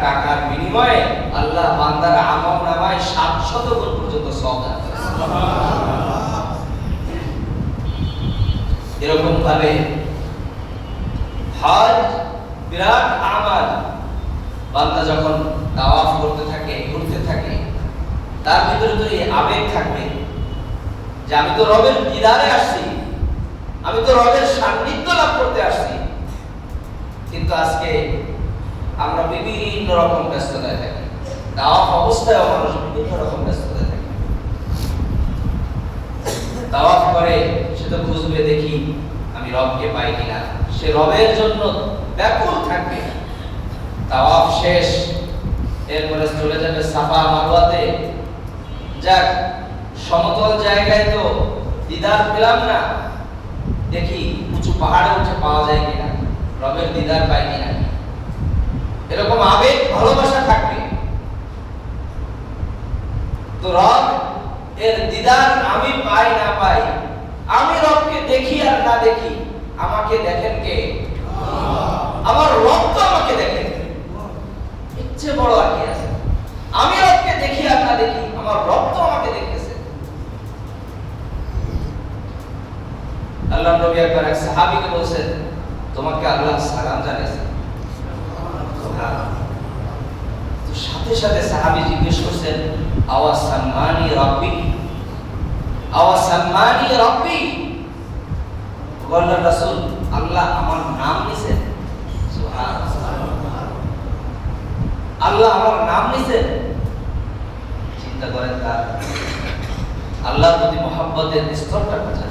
টাকার বিনিময়ে আল্লাহ বান্দার আমলনামায় 700 গুণ পর্যন্ত সওয়াব দান করে। এরকম ভাবে হজ বিরাট আমাল। বান্দা যখন তাওয়াফ করতে থাকে, ঘুরতে থাকে, তার ভিতরে তো এই আবেগ থাকবে যে আমি তো রবের দিদারে আসছি, আমি তো রবের সান্নিধ্য লাভ করতে আসছি। কিন্তু আজকে আমরা বিভিন্ন রকম ব্যস্ততায় থাকি, তাওয়াফ অবস্থায় মানুষ বিভিন্ন রকম ব্যস্ততায় থাকে। তাওয়াফ করে সে তো খুঁজবে, দেখি আমি রবকে পাই কিনা, সে রবের জন্য ব্যাকুল থাকবে। তাওয়াফ শেষ, এরপরে চলে যাবে সাফা মারওয়াতে। যাক, সমতল জায়গায় তো দিদার পেলাম না, দেখি উঁচু পাহাড়ে উঠে পাওয়া যায় কিনা, রবের দিদার পাই কিনা। এরকম আবেগ ভালোবাসা থাকবে। তো রব এর দিদার আমি পাই না পাই, আমি রবকে দেখি আর না দেখি, আমাকে দেখেন কে? আমার রব তো আমাকে দেখেন। ইচ্ছে বড় আর কি আছে? আমি রবকে দেখি আর না দেখি, আমার রব তো আমাকে দেখতেছে। আল্লাহ নবী একবার এক সাহাবীকে বলছেন, তোমাকে আল্লাহ সালাম জানাইছে। তো সাথে সাথে সাহাবী জিজ্ঞেস করছেন, আওয়া সাম্মানি রাব্বি, আওয়া সাম্মানি রাব্বি। বললেন রাসূল, আল্লাহ আমার নাম নিছেন? সুবহানাল্লাহ, আল্লাহ আমার নাম নিছেন। চিন্তা করেন, তার আল্লাহর প্রতি মহব্বতের স্তরটা বোঝা।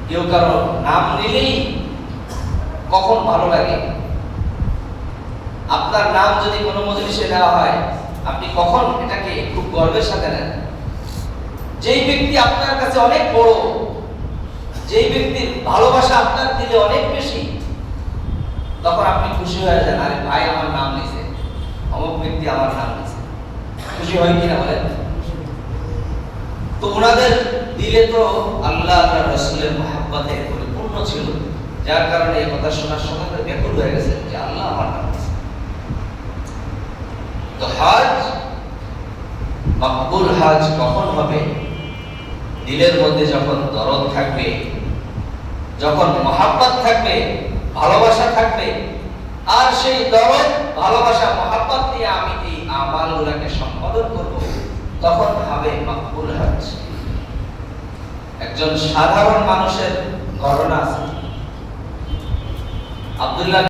কেউ কারো নাম নিলেই কখন ভালো লাগে। আপনার নাম যদি কোনো মজলিসে দেওয়া হয়, আপনি কখন এটাকে খুব গর্বের সাথে নেন। যেই ব্যক্তি আপনার কাছে অনেক বড়, যেই ব্যক্তির ভালোবাসা আপনার দিলে অনেক বেশি, তখন আপনি খুশি হয়ে যান, আরে ভাই আমার নাম নিছে, অমুক ব্যক্তি আমার নাম নিছে। খুশি হয় কিনা বলেন? তো ওনাদের দিলে তো আল্লাহ আর রাসূলের মহব্বতে পরিপূর্ণ ছিল, যার কারণে এই কথা শোনার সময় ব্যাকুল হয়ে গেছে যে আল্লাহ আমার নাম নিছে। তো হজ, মকবুল হজ কখন হবে? দিলের মধ্যে যখন দরদ থাকবে, যখন মহব্বত থাকবে, ভালোবাসা থাকবে, আর সেই দরদ, ভালোবাসা, মহব্বত নিয়ে আমি এই আমালগুলোকে সম্পাদন করব, তখন হবে মকবুল হজ। একজন সাধারণ মানুষের ঘটনা আছে। আব্দুল্লাহ